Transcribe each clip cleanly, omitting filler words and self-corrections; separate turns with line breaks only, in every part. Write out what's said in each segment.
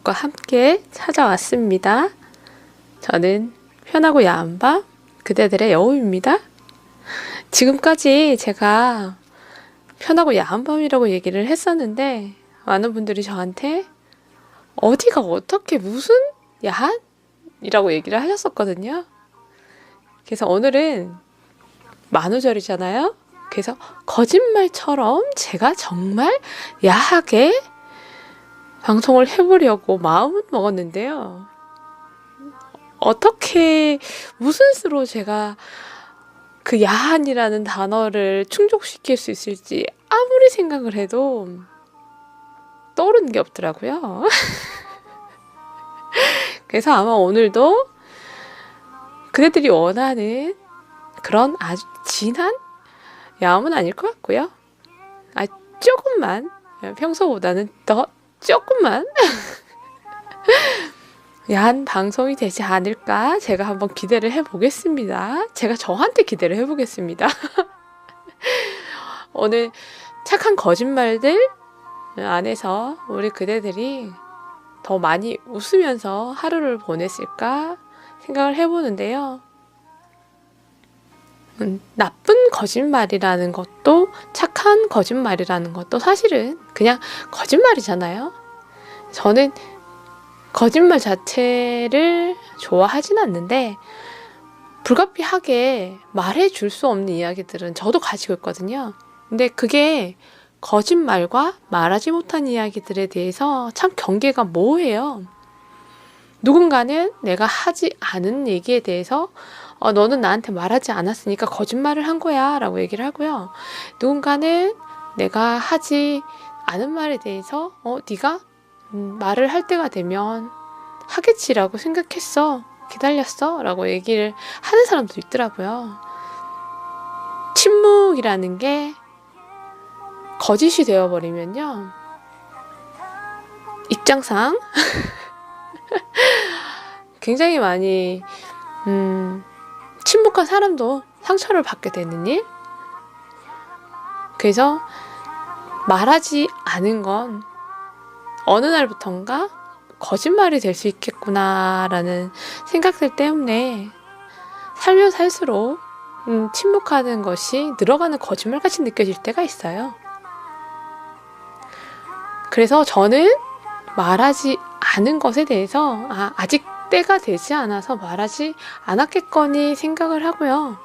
것과 함께 찾아왔습니다. 저는 편하고 야한 밤 그대들의 여우입니다. 지금까지 제가 편하고 야한 밤이라고 얘기를 했었는데 많은 분들이 저한테 어디가 어떻게 무슨 야한이라고 얘기를 하셨었거든요. 그래서 오늘은 만우절이잖아요. 그래서 거짓말처럼 제가 정말 야하게 방송을 해보려고 마음은 먹었는데요. 어떻게 무슨 수로 제가 그 야한이라는 단어를 충족시킬 수 있을지 아무리 생각을 해도 떠오르는 게 없더라고요. 그래서 아마 오늘도 그대들이 원하는 그런 아주 진한 야함은 아닐 것 같고요. 조금만, 평소보다는 더 조금만 야한 방송이 되지 않을까 제가 한번 기대를 해보겠습니다. 제가 저한테 기대를 해보겠습니다. 오늘 착한 거짓말들 안에서 우리 그대들이 더 많이 웃으면서 하루를 보냈을까 생각을 해보는데요. 나쁜 거짓말이라는 것도 착한 거짓말이라는 것도 사실은 그냥 거짓말이잖아요. 저는 거짓말 자체를 좋아하진 않는데 불가피하게 말해줄 수 없는 이야기들은 저도 가지고 있거든요. 근데 그게 거짓말과 말하지 못한 이야기들에 대해서 참 경계가 모호해요. 누군가는 내가 하지 않은 얘기에 대해서 너는 나한테 말하지 않았으니까 거짓말을 한 거야 라고 얘기를 하고요. 누군가는 내가 하지 않은 말에 대해서 네가 말을 할 때가 되면 하겠지라고 생각했어. 기다렸어. 라고 얘기를 하는 사람도 있더라고요. 침묵이라는 게 거짓이 되어버리면요. 입장상 굉장히 많이 침묵한 사람도 상처를 받게 되는 일. 그래서 말하지 않은 건 어느 날부턴가 거짓말이 될 수 있겠구나라는 생각들 때문에 살면 살수록 침묵하는 것이 늘어가는 거짓말같이 느껴질 때가 있어요. 그래서 저는 말하지 않은 것에 대해서 아직 때가 되지 않아서 말하지 않았겠거니 생각을 하고요.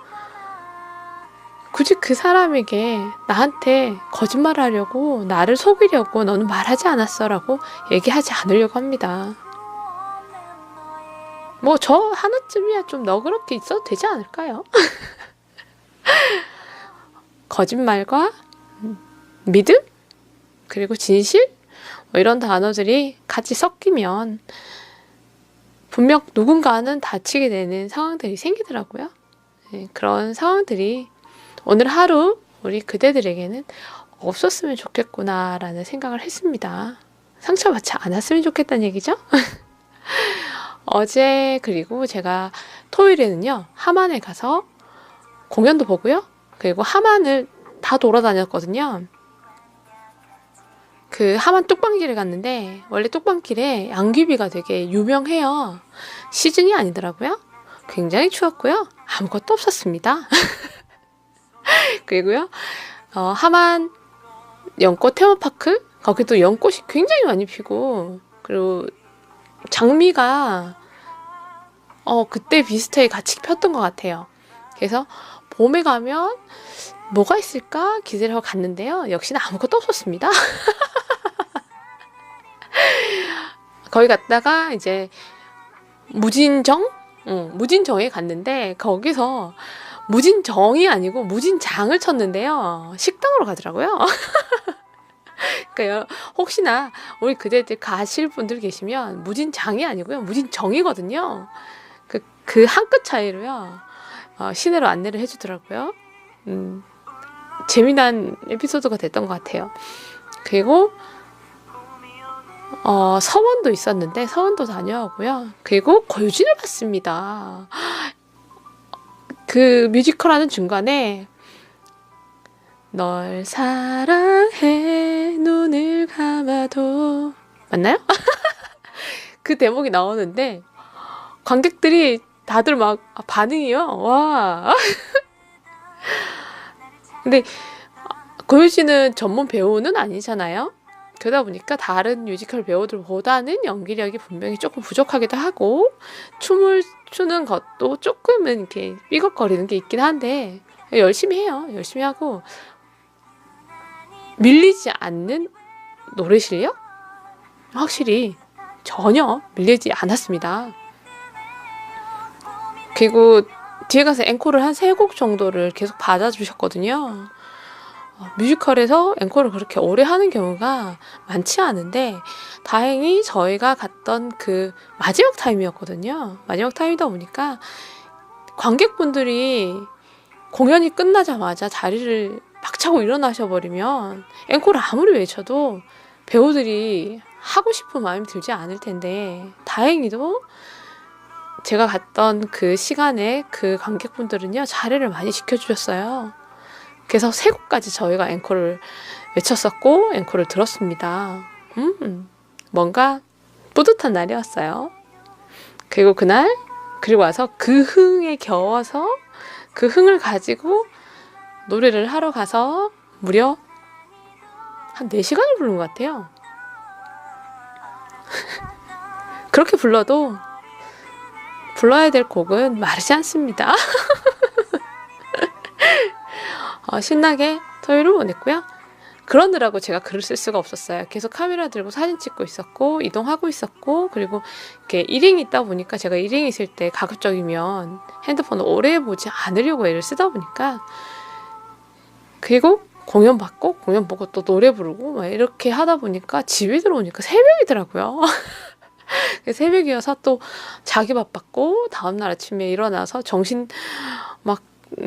굳이 그 사람에게 나한테 거짓말하려고 나를 속이려고 너는 말하지 않았어 라고 얘기하지 않으려고 합니다. 뭐 저 하나쯤이야 좀 너그럽게 있어도 되지 않을까요? 거짓말과 믿음? 그리고 진실? 뭐 이런 단어들이 같이 섞이면 분명 누군가는 다치게 되는 상황들이 생기더라고요. 그런 상황들이 오늘 하루 우리 그대들에게는 없었으면 좋겠구나라는 생각을 했습니다. 상처받지 않았으면 좋겠다는 얘기죠. 어제 그리고 제가 토요일에는요. 함안에 가서 공연도 보고요. 그리고 함안을 다 돌아다녔거든요. 그 함안 뚝방길에 갔는데 원래 뚝방길에 양귀비가 되게 유명해요. 시즌이 아니더라고요. 굉장히 추웠고요. 아무것도 없었습니다. 그리고요. 함안 연꽃 테마파크 거기도 연꽃이 굉장히 많이 피고 그리고 장미가 그때 비슷하게 같이 폈던 것 같아요. 그래서 봄에 가면 뭐가 있을까 기대를 하고 갔는데요. 역시나 아무것도 없었습니다. 거기 갔다가 이제 무진정에 갔는데 거기서 무진정이 아니고 무진장을 쳤는데요. 식당으로 가더라고요. 그러니까 혹시나 우리 그대들 가실 분들 계시면 무진장이 아니고요. 무진정이거든요. 그 한 끗 차이로요. 시내로 안내를 해주더라고요. 재미난 에피소드가 됐던 것 같아요. 그리고 서원도 있었는데 서원도 다녀오고요. 그리고 고유진을 봤습니다. 그 뮤지컬 하는 중간에 널 사랑해 눈을 감아도 맞나요? 그 대목이 나오는데 관객들이 다들 막 반응이요. 와. 근데 고효 씨는 전문 배우는 아니잖아요. 그러다 보니까 다른 뮤지컬 배우들보다는 연기력이 분명히 조금 부족하기도 하고 춤을 추는 것도 조금은 이렇게 삐걱거리는 게 있긴 한데 열심히 해요. 열심히 하고 밀리지 않는 노래 실력? 확실히 전혀 밀리지 않았습니다. 그리고 뒤에 가서 앵콜을 한 3곡 정도를 계속 받아주셨거든요. 뮤지컬에서 앵콜을 그렇게 오래 하는 경우가 많지 않은데 다행히 저희가 갔던 그 마지막 타임이었거든요. 마지막 타임이다 보니까 관객분들이 공연이 끝나자마자 자리를 박차고 일어나셔버리면 앵콜을 아무리 외쳐도 배우들이 하고 싶은 마음이 들지 않을 텐데 다행히도 제가 갔던 그 시간에 그 관객분들은요 자리를 많이 지켜주셨어요. 그래서 3곡까지 저희가 앵콜을 외쳤었고 앵콜을 들었습니다. 뭔가 뿌듯한 날이었어요. 그리고 와서 그 흥에 겨워서 그 흥을 가지고 노래를 하러 가서 무려 한 4시간을 부른 것 같아요. 그렇게 불러도 불러야 될 곡은 마르지 않습니다. 신나게 토요일을 보냈고요. 그러느라고 제가 글을 쓸 수가 없었어요. 계속 카메라 들고 사진 찍고 있었고 이동하고 있었고 그리고 이렇게 일행이 있다 보니까 제가 일행이 있을 때 가급적이면 핸드폰을 오래 보지 않으려고 애를 쓰다 보니까 그리고 공연 받고 공연 보고 또 노래 부르고 막 이렇게 하다 보니까 집에 들어오니까 새벽이더라고요. 새벽이어서 또 자기 바빴고 다음날 아침에 일어나서 정신 막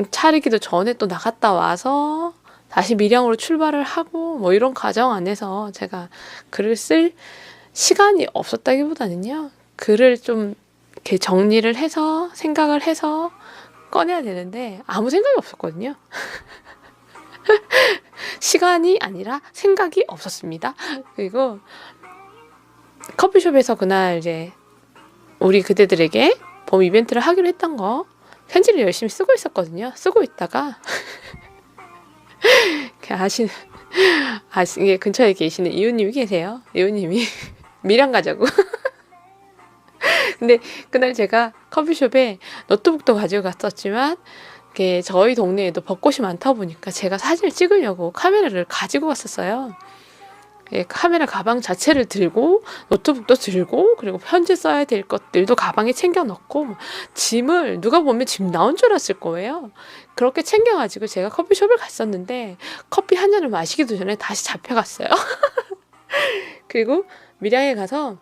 차리기도 전에 또 나갔다 와서 다시 밀양으로 출발을 하고 뭐 이런 과정 안에서 제가 글을 쓸 시간이 없었다기보다는요. 글을 좀 이렇게 정리를 해서 생각을 해서 꺼내야 되는데 아무 생각이 없었거든요. 시간이 아니라 생각이 없었습니다. 그리고 커피숍에서 그날 이제 우리 그대들에게 봄 이벤트를 하기로 했던 거 편지를 열심히 쓰고 있었거든요. 쓰고 있다가 이게 근처에 계시는 이웃님이 계세요. 이웃님이 밀양 가자고. 근데 그날 제가 커피숍에 노트북도 가지고 갔었지만 저희 동네에도 벚꽃이 많다 보니까 제가 사진을 찍으려고 카메라를 가지고 갔었어요. 카메라 가방 자체를 들고 노트북도 들고 그리고 편지 써야 될 것들도 가방에 챙겨 넣고 짐을 누가 보면 짐 나온 줄 알았을 거예요. 그렇게 챙겨가지고 제가 커피숍을 갔었는데 커피 한 잔을 마시기도 전에 다시 잡혀갔어요. 그리고 밀양에 가서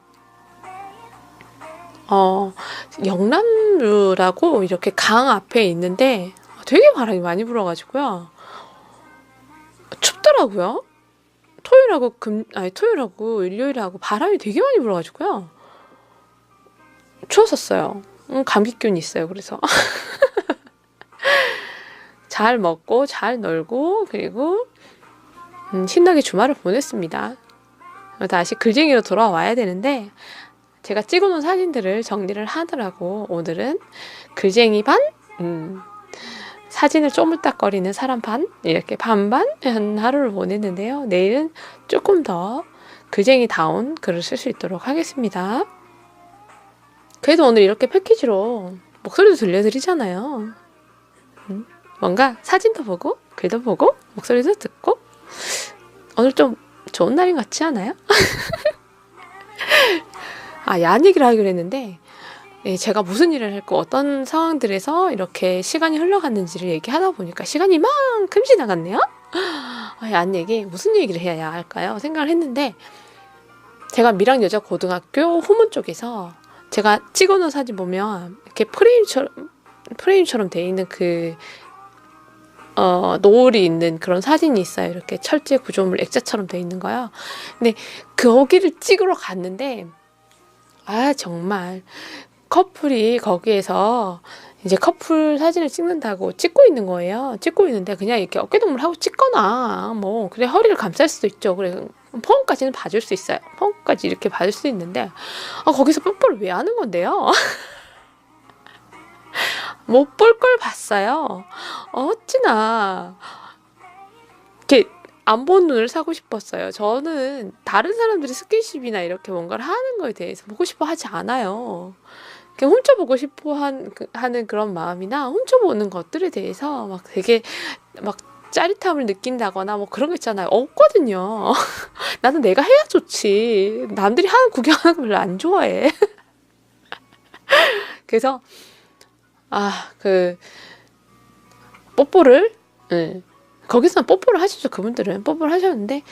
영남루라고 이렇게 강 앞에 있는데 되게 바람이 많이 불어가지고요. 춥더라고요. 토요일하고 일요일하고 바람이 되게 많이 불어가지고요. 추웠었어요. 감기균이 있어요. 그래서 잘 먹고 잘 놀고 그리고 신나게 주말을 보냈습니다. 다시 글쟁이로 돌아와야 되는데 제가 찍어놓은 사진들을 정리를 하느라고 오늘은 글쟁이 반, 사진을 쪼물딱거리는 사람 반 이렇게 반반 한 하루를 보냈는데요. 내일은 조금 더 글쟁이다운 글을 쓸 수 있도록 하겠습니다. 그래도 오늘 이렇게 패키지로 목소리도 들려드리잖아요. 뭔가 사진도 보고 글도 보고 목소리도 듣고 오늘 좀 좋은 날인 것 같지 않아요? 야한 얘기를 하기로 했는데 제가 무슨 일을 했고 어떤 상황들에서 이렇게 시간이 흘러갔는지를 얘기하다 보니까 시간이 이만큼 지나갔네요. 야한 얘기 무슨 얘기를 해야 할까요? 생각을 했는데 제가 밀양여자고등학교 후문 쪽에서 제가 찍어놓은 사진 보면 이렇게 프레임처럼 돼 있는 노을이 있는 그런 사진이 있어요. 이렇게 철제 구조물 액자처럼 돼 있는 거요. 근데 거기를 찍으러 갔는데 정말 커플이 거기에서 이제 커플 사진을 찍는다고 찍고 있는 거예요. 찍고 있는데 그냥 이렇게 어깨동무를 하고 찍거나 뭐 그래 허리를 감쌀 수도 있죠. 그래 폰까지는 봐줄 수 있어요. 폰까지 이렇게 봐줄 수 있는데 거기서 뽀뽀를 왜 하는 건데요? 못 볼 걸 봤어요. 어찌나 이렇게 안 본 눈을 사고 싶었어요. 저는 다른 사람들이 스킨십이나 이렇게 뭔가를 하는 거에 대해서 보고 싶어 하지 않아요. 그냥 훔쳐보고 싶어 하는 그런 마음이나 훔쳐보는 것들에 대해서 막 되게 막 짜릿함을 느낀다거나 뭐 그런 거 있잖아요. 없거든요. 나는 내가 해야 좋지. 남들이 하는 구경하는 거 별로 안 좋아해. 그래서 뽀뽀를 거기서는 뽀뽀를 하시죠. 그분들은 뽀뽀를 하셨는데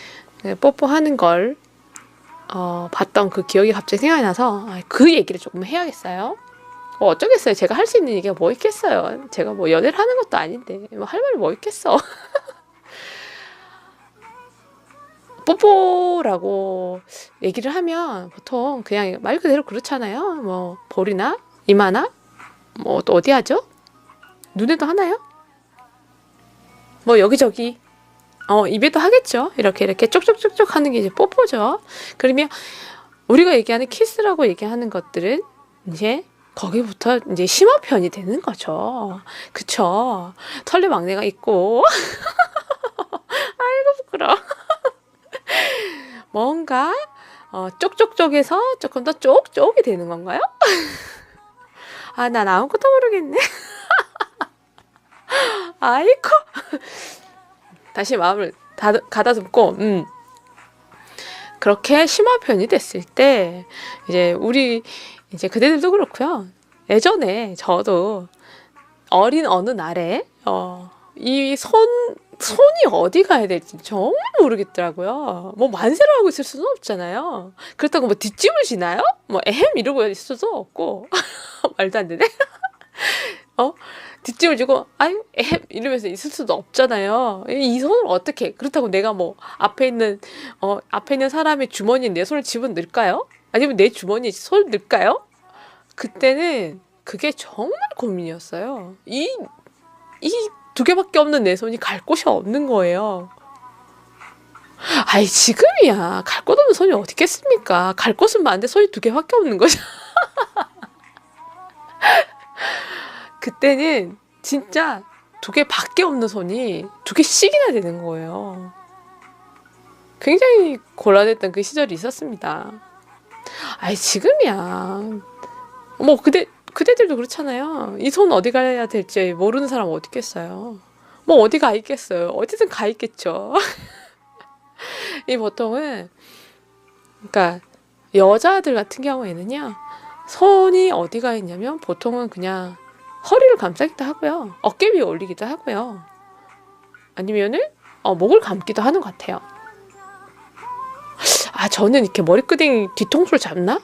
뽀뽀하는 걸 봤던 그 기억이 갑자기 생각이 나서 그 얘기를 조금 해야겠어요. 어쩌겠어요. 제가 할 수 있는 얘기가 뭐 있겠어요. 제가 뭐 연애를 하는 것도 아닌데 뭐 할 말이 뭐 있겠어. 뽀뽀라고 얘기를 하면 보통 그냥 말 그대로 그렇잖아요. 뭐 볼이나 이마나 뭐 또 어디 하죠? 눈에도 하나요? 뭐 여기저기 입에도 하겠죠. 이렇게 쪽쪽쪽쪽 하는 게 이제 뽀뽀죠. 그러면 우리가 얘기하는 키스라고 얘기하는 것들은 이제 거기부터 이제 심화편이 되는 거죠. 그쵸? 털레 막내가 있고 아이고 부끄러워. 뭔가 쪽쪽쪽에서 조금 더 쪽쪽이 되는 건가요? 난 아무것도 모르겠네. 아이고. 다시 마음을 가다듬고 그렇게 심화편이 됐을 때 이제 그대들도 그렇고요. 예전에 저도 어린 어느 날에 이 손이 어디 가야 될지 정말 모르겠더라고요. 뭐 만세를 하고 있을 수는 없잖아요. 그렇다고 뭐 뒷짐을 지나요? 뭐 에헴 이러고 있을 수도 없고 말도 안 되네. 뒷짐을 지고 아유 에헴 이러면서 있을 수도 없잖아요. 이 손을 어떻게 그렇다고 내가 뭐 앞에 있는 사람의 주머니에 내 손을 집어넣을까요? 아니면 내 주머니에 손을 넣을까요? 그때는 그게 정말 고민이었어요. 이 두 개밖에 없는 내 손이 갈 곳이 없는 거예요. 지금이야 갈 곳 없는 손이 어디 있겠습니까? 갈 곳은 많은데 손이 두 개밖에 없는 거죠. 그때는 진짜 두 개밖에 없는 손이 두 개씩이나 되는 거예요. 굉장히 곤란했던 그 시절이 있었습니다. 지금이야 뭐 그대들도 그렇잖아요. 이 손 어디 가야 될지 모르는 사람 어디 있겠어요. 뭐 어디 가 있겠어요. 어디든 가 있겠죠. 이 보통은 그러니까 여자들 같은 경우에는요. 손이 어디 가 있냐면 보통은 그냥 허리를 감싸기도 하고요. 어깨 위에 올리기도 하고요. 아니면은 목을 감기도 하는 것 같아요. 저는 이렇게 머리끄댕이 뒤통수를 잡나?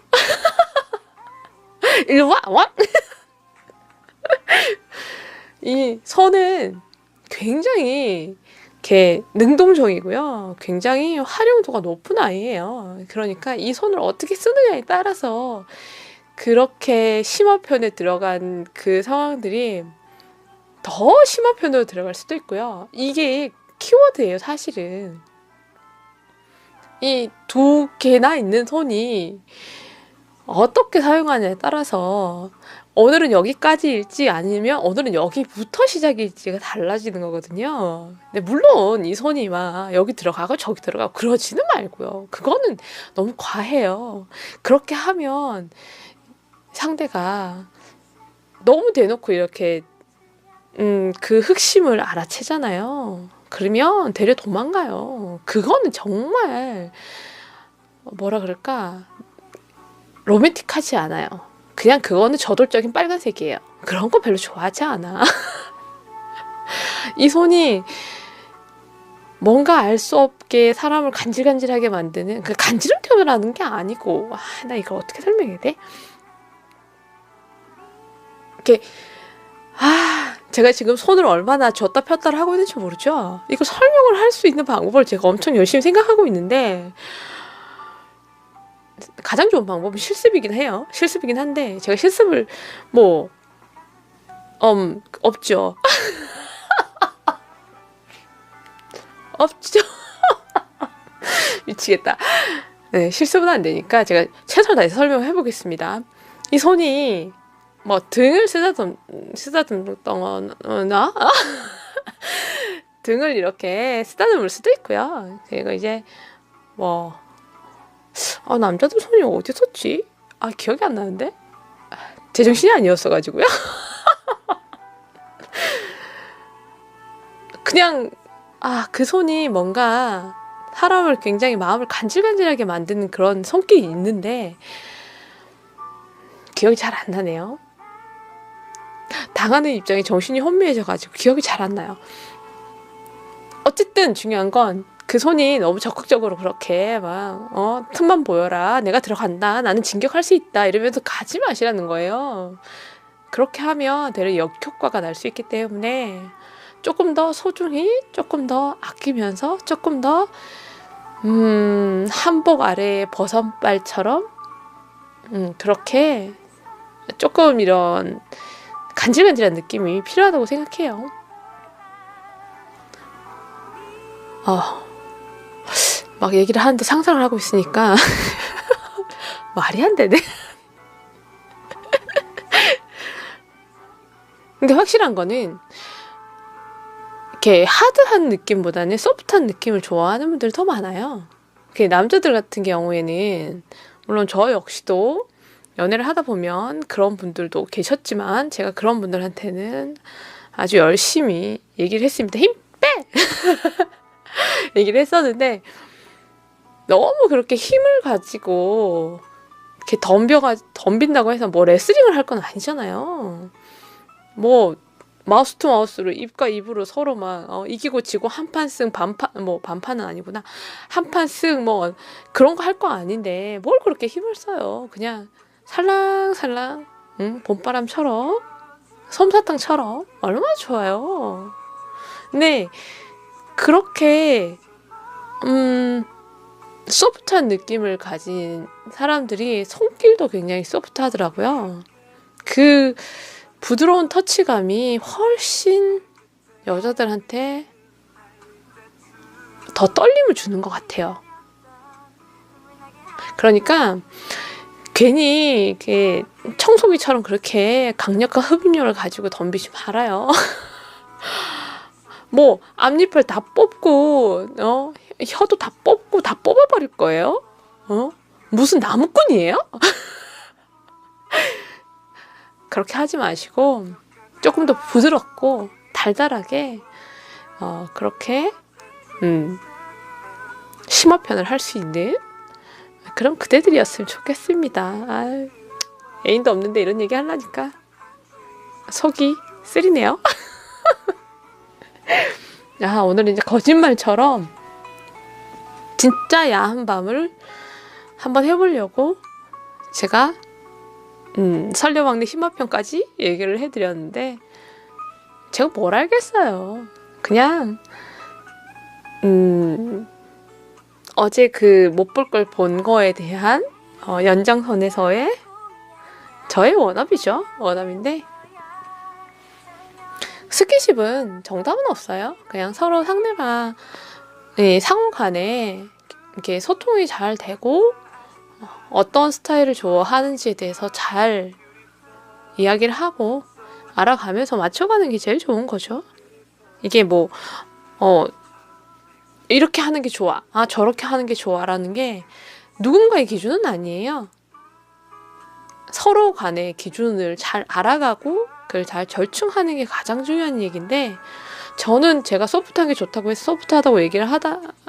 일로 와! 이 손은 굉장히 이렇게 능동적이고요. 굉장히 활용도가 높은 아이예요. 그러니까 이 손을 어떻게 쓰느냐에 따라서 그렇게 심화편에 들어간 그 상황들이 더 심화편으로 들어갈 수도 있고요. 이게 키워드예요, 사실은. 이 두 개나 있는 손이 어떻게 사용하냐에 따라서 오늘은 여기까지일지 아니면 오늘은 여기부터 시작일지가 달라지는 거거든요. 근데 물론 이 손이 막 여기 들어가고 저기 들어가고 그러지는 말고요. 그거는 너무 과해요. 그렇게 하면 상대가 너무 대놓고 이렇게 그 흑심을 알아채잖아요. 그러면 되려 도망가요. 그거는 정말 뭐라 그럴까 로맨틱하지 않아요. 그냥 그거는 저돌적인 빨간색이에요. 그런 거 별로 좋아하지 않아. 이 손이 뭔가 알 수 없게 사람을 간질간질하게 만드는 그 간지럼템이라는 게 아니고 나 이걸 어떻게 설명해야 돼? 이렇게 제가 지금 손을 얼마나 줬다 폈다를 하고 있는지 모르죠? 이거 설명을 할 수 있는 방법을 제가 엄청 열심히 생각하고 있는데 가장 좋은 방법은 실습이긴 해요. 실습이긴 한데 제가 실습을 뭐 없죠. 없죠. 미치겠다. 네, 실수는 안 되니까 제가 최선을 다해서 설명해 보겠습니다. 이 손이 뭐 등을 쓰다듬거나 등을 이렇게 쓰다듬을 수도 있고요. 그리고 이제 뭐 남자들 손이 어디 있었지? 기억이 안 나는데 제정신이 아니었어가지고요. 그냥 그 손이 뭔가 사람을 굉장히 마음을 간질간질하게 만드는 그런 손길이 있는데 기억이 잘 안 나네요. 당하는 입장에 정신이 혼미해져가지고 기억이 잘 안 나요. 어쨌든 중요한 건 그 손이 너무 적극적으로 그렇게 막 틈만 보여라, 내가 들어간다, 나는 진격할 수 있다 이러면서 가지 마시라는 거예요. 그렇게 하면 되려 역효과가 날 수 있기 때문에 조금 더 소중히, 조금 더 아끼면서, 조금 더 한복 아래의 버선발처럼 그렇게 조금 이런 간질간질한 느낌이 필요하다고 생각해요. 막 얘기를 하는데 상상을 하고 있으니까 말이 안 되네. 근데 확실한 거는 이렇게 하드한 느낌보다는 소프트한 느낌을 좋아하는 분들이 더 많아요. 남자들 같은 경우에는 물론 저 역시도 연애를 하다 보면 그런 분들도 계셨지만 제가 그런 분들한테는 아주 열심히 얘기를 했습니다. 힘 빼! 얘기를 했었는데 너무 그렇게 힘을 가지고 이렇게 덤빈다고 해서 뭐 레슬링을 할 건 아니잖아요. 뭐 마우스 투 마우스로 입과 입으로 서로 막 이기고 지고 한판 승 반판은 아니구나. 한판 승 뭐 그런 거 할 거 아닌데 뭘 그렇게 힘을 써요. 그냥 살랑살랑 봄바람처럼 솜사탕처럼 얼마나 좋아요. 근데 그렇게 소프트한 느낌을 가진 사람들이 손길도 굉장히 소프트하더라고요. 그 부드러운 터치감이 훨씬 여자들한테 더 떨림을 주는 것 같아요. 그러니까 괜히 이렇게 청소기처럼 그렇게 강력한 흡입력을 가지고 덤비지 말아요. 뭐 앞니빨 다 뽑고 혀도 다 뽑고 다 뽑아버릴 거예요? 무슨 나무꾼이에요? 그렇게 하지 마시고 조금 더 부드럽고 달달하게 그렇게 심화편을 할 수 있는 그런 그대들이었으면 좋겠습니다. 애인도 없는데 이런 얘기 하려니까 속이 쓰리네요. 오늘은 이제 거짓말처럼 진짜 야한 밤을 한번 해보려고 제가 설녀막내 심화편까지 얘기를 해드렸는데 제가 뭘 알겠어요. 그냥 어제 그 못 볼 걸 본 거에 대한 연장선에서의 저의 워너비죠. 워너비인데 스킨십은 정답은 없어요. 그냥 서로 상대방 상호 간에 이렇게 소통이 잘 되고 어떤 스타일을 좋아하는지에 대해서 잘 이야기를 하고 알아가면서 맞춰가는 게 제일 좋은 거죠. 이게 뭐 이렇게 하는 게 좋아, 저렇게 하는 게 좋아라는 게 누군가의 기준은 아니에요. 서로 간의 기준을 잘 알아가고 그걸 잘 절충하는 게 가장 중요한 얘기인데 저는 제가 소프트한 게 좋다고 해서 소프트하다고 얘기를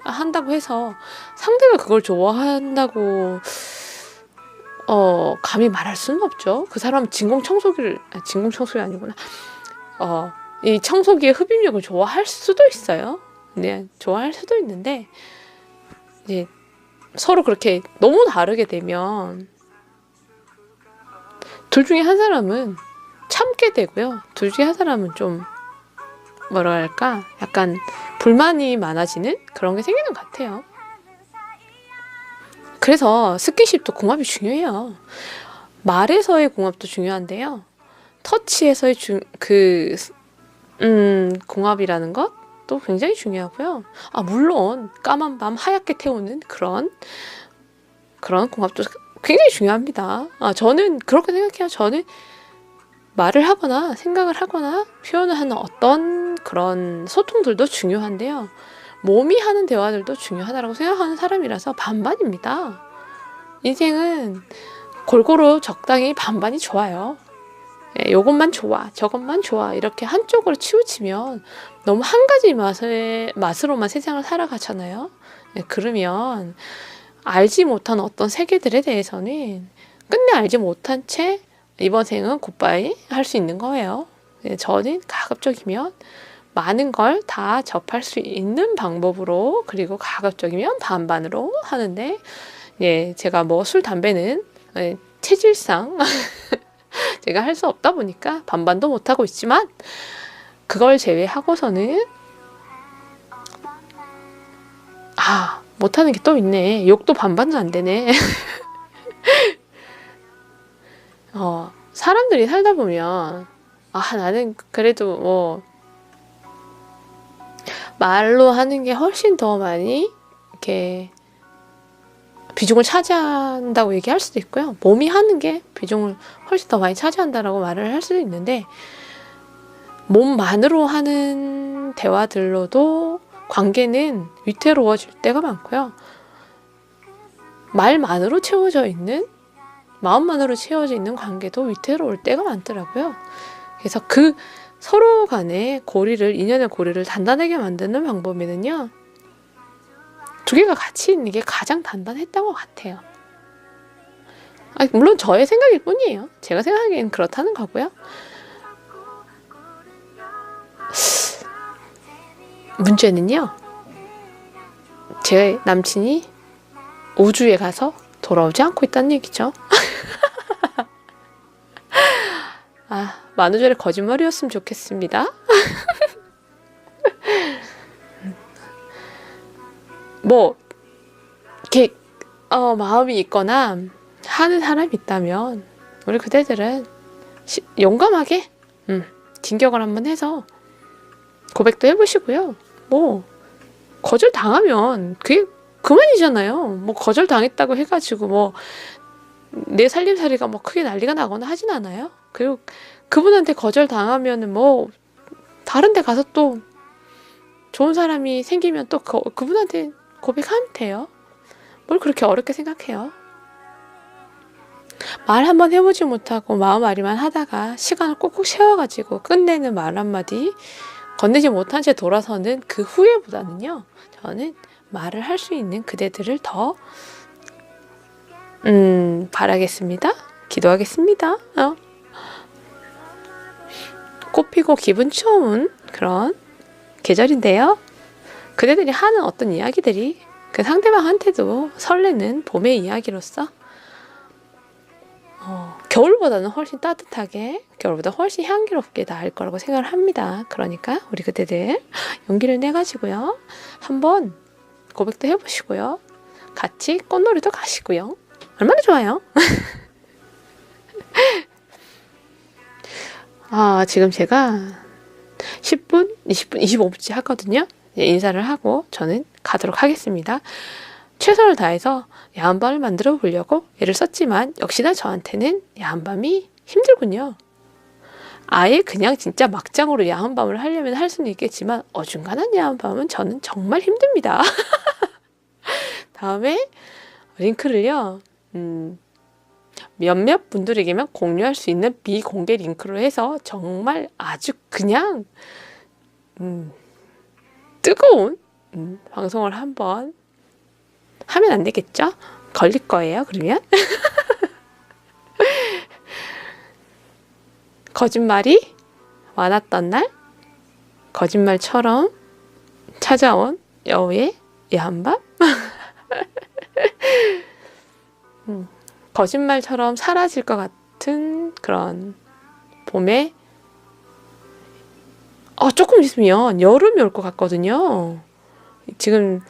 한다고 해서 상대가 그걸 좋아한다고 감히 말할 수는 없죠. 그 사람은 진공청소기 아니구나. 이 청소기의 흡입력을 좋아할 수도 있어요. 네, 좋아할 수도 있는데 이제 서로 그렇게 너무 다르게 되면 둘 중에 한 사람은 참게 되고요. 둘 중에 한 사람은 좀 뭐랄까 약간 불만이 많아지는 그런 게 생기는 것 같아요. 그래서 스킨십도 궁합이 중요해요. 말에서의 궁합도 중요한데요. 터치에서의 궁합이라는 것도 굉장히 중요하고요. 물론 까만 밤 하얗게 태우는 그런 궁합도 굉장히 중요합니다. 저는 그렇게 생각해요. 저는 말을 하거나 생각을 하거나 표현을 하는 어떤 그런 소통들도 중요한데요. 몸이 하는 대화들도 중요하다고 생각하는 사람이라서 반반입니다. 인생은 골고루 적당히 반반이 좋아요. 요것만 좋아, 저것만 좋아 이렇게 한쪽으로 치우치면 너무 한 가지 맛으로만 세상을 살아가잖아요. 그러면 알지 못한 어떤 세계들에 대해서는 끝내 알지 못한 채 이번 생은 굿바이 할 수 있는 거예요. 저는 가급적이면 많은 걸 다 접할 수 있는 방법으로, 그리고 가급적이면 반반으로 하는데, 제가 뭐 술, 담배는 체질상 제가 할 수 없다 보니까 반반도 못하고 있지만, 그걸 제외하고서는 못하는 게 또 있네. 욕도 반반은 안 되네. 사람들이 살다 보면 나는 그래도 뭐 말로 하는 게 훨씬 더 많이 이렇게 비중을 차지한다고 얘기할 수도 있고요. 몸이 하는 게 비중을 훨씬 더 많이 차지한다라고 말을 할 수도 있는데, 몸만으로 하는 대화들로도 관계는 위태로워질 때가 많고요. 말만으로 채워져 있는, 마음만으로 채워져 있는 관계도 위태로울 때가 많더라고요. 그래서 그 서로 간의 인연의 고리를 단단하게 만드는 방법에는요, 두 개가 같이 있는 게 가장 단단했던 것 같아요. 물론 저의 생각일 뿐이에요. 제가 생각하기엔 그렇다는 거고요. 문제는요, 제 남친이 우주에 가서 돌아오지 않고 있다는 얘기죠. 만우절의 거짓말이었으면 좋겠습니다. 뭐 이렇게 마음이 있거나 하는 사람이 있다면 우리 그대들은 용감하게 진격을 한번 해서 고백도 해보시고요. 뭐 거절 당하면 그게 그만이잖아요. 뭐 거절 당했다고 해가지고 뭐 내 살림살이가 뭐 크게 난리가 나거나 하진 않아요. 그리고 그분한테 거절 당하면은 뭐 다른 데 가서 또 좋은 사람이 생기면 또 그분한테 고백하면 돼요. 뭘 그렇게 어렵게 생각해요. 말 한번 해보지 못하고 마음앓이만 하다가 시간을 꾹꾹 세워가지고 끝내는 말 한마디 건네지 못한 채 돌아서는 그 후회보다는요, 저는 말을 할 수 있는 그대들을 더 바라겠습니다. 기도하겠습니다. 꽃 피고 기분 좋은 그런 계절인데요. 그대들이 하는 어떤 이야기들이 그 상대방한테도 설레는 봄의 이야기로서 겨울보다는 훨씬 따뜻하게, 겨울보다 훨씬 향기롭게 나을 거라고 생각을 합니다. 그러니까 우리 그대들 용기를 내가지고요, 한번 고백도 해보시고요, 같이 꽃놀이도 가시고요. 얼마나 좋아요. 지금 제가 10분, 20분, 25분째 하거든요. 인사를 하고 저는 가도록 하겠습니다. 최선을 다해서 야한 밤을 만들어 보려고 애를 썼지만 역시나 저한테는 야한 밤이 힘들군요. 아예 그냥 진짜 막장으로 야한 밤을 하려면 할 수는 있겠지만 어중간한 야한 밤은 저는 정말 힘듭니다. 다음에 링크를요, 몇몇 분들에게만 공유할 수 있는 비공개 링크로 해서 정말 아주 그냥 뜨거운 방송을 한번 하면 안 되겠죠? 걸릴 거예요, 그러면. 거짓말이 많았던 날, 거짓말처럼 찾아온 여우의 야한밤. 거짓말처럼 사라질 것 같은 그런 봄에 조금 있으면 여름이 올 것 같거든요. 지금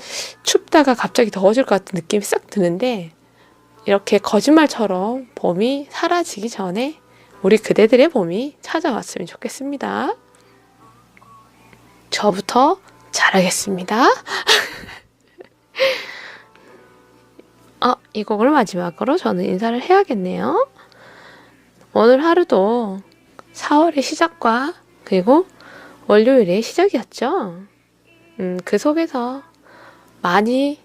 춥다가 갑자기 더워질 것 같은 느낌이 싹 드는데, 이렇게 거짓말처럼 봄이 사라지기 전에 우리 그대들의 봄이 찾아왔으면 좋겠습니다. 저부터 잘하겠습니다. 이 곡을 마지막으로 저는 인사를 해야겠네요. 오늘 하루도 4월의 시작과 그리고 월요일의 시작이었죠. 그 속에서 많이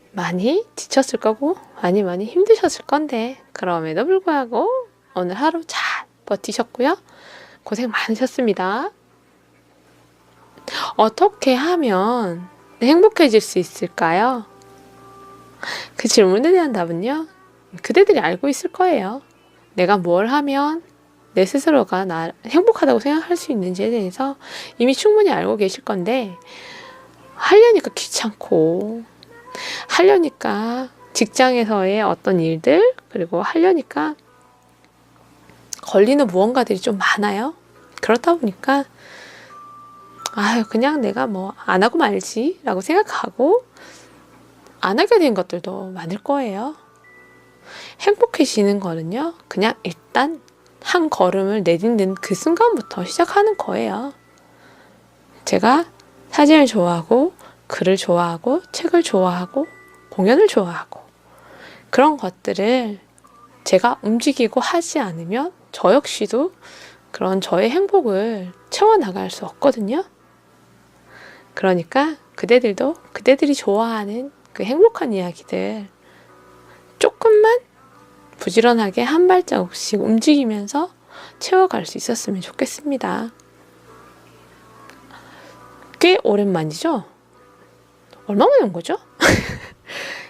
지쳤을 거고 많이 힘드셨을 건데 그럼에도 불구하고 오늘 하루 잘 버티셨고요. 고생 많으셨습니다. 어떻게 하면 행복해질 수 있을까요? 그 질문에 대한 답은요. 그대들이 알고 있을 거예요. 내가 뭘 하면 내 스스로가 나 행복하다고 생각할 수 있는지에 대해서 이미 충분히 알고 계실 건데 하려니까 귀찮고 하려니까 직장에서의 어떤 일들 그리고 하려니까 걸리는 무언가들이 좀 많아요. 그렇다 보니까 그냥 내가 뭐 안 하고 말지 라고 생각하고 안 하게 된 것들도 많을 거예요. 행복해지는 거는요. 그냥 일단 한 걸음을 내딛는 그 순간부터 시작하는 거예요. 제가 사진을 좋아하고 글을 좋아하고 책을 좋아하고 공연을 좋아하고 그런 것들을 제가 움직이고 하지 않으면 저 역시도 그런 저의 행복을 채워나갈 수 없거든요. 그러니까 그대들도 그대들이 좋아하는 그 행복한 이야기들 조금만 부지런하게 한 발자국씩 움직이면서 채워갈 수 있었으면 좋겠습니다. 꽤 오랜만이죠? 얼마 만에 온 거죠?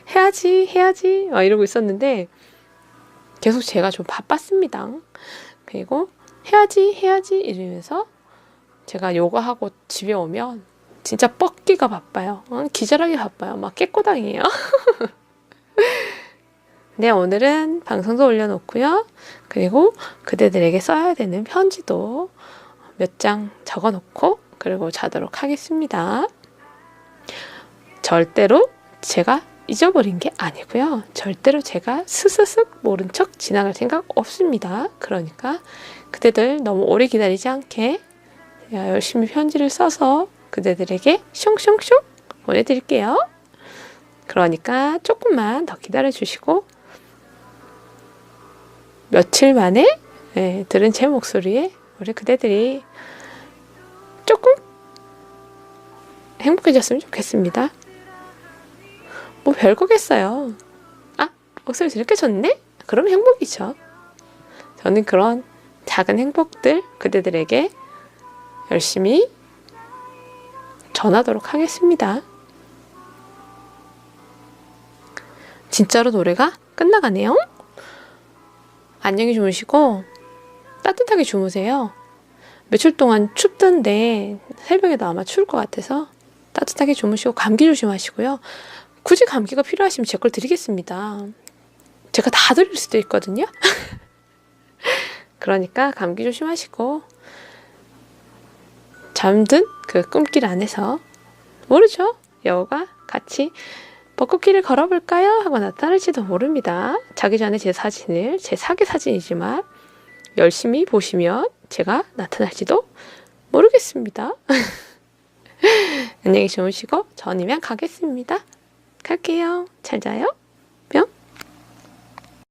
해야지 막 이러고 있었는데 계속 제가 좀 바빴습니다. 그리고 해야지 이러면서 제가 요가하고 집에 오면 진짜 뻗기가 바빠요. 기절하기 바빠요. 막 깨꼬당해요. 네, 오늘은 방송도 올려놓고요. 그리고 그대들에게 써야 되는 편지도 몇 장 적어놓고 그리고 자도록 하겠습니다. 절대로 제가 잊어버린 게 아니고요. 절대로 제가 스스슥 모른 척 지나갈 생각 없습니다. 그러니까 그대들 너무 오래 기다리지 않게 제가 열심히 편지를 써서 그대들에게 숑숑숑 보내드릴게요. 그러니까 조금만 더 기다려주시고 며칠 만에 들은 제 목소리에 우리 그대들이 조금 행복해졌으면 좋겠습니다. 뭐 별거겠어요. 목소리 저렇게 좋네? 그럼 행복이죠. 저는 그런 작은 행복들 그대들에게 열심히 전하도록 하겠습니다. 진짜로 노래가 끝나가네요. 안녕히 주무시고 따뜻하게 주무세요. 며칠 동안 춥던데 새벽에도 아마 추울 것 같아서 따뜻하게 주무시고 감기 조심하시고요. 굳이 감기가 필요하시면 제 걸 드리겠습니다. 제가 다 드릴 수도 있거든요. 그러니까 감기 조심하시고 잠든 그 꿈길 안에서 모르죠. 여우가 같이 벚꽃길을 걸어볼까요? 하고 나타날지도 모릅니다. 자기 전에 제 사진을 제 사기 사진이지만 열심히 보시면 제가 나타날지도 모르겠습니다. 안녕히 주무시고 전 이만 가겠습니다. 갈게요. 잘 자요.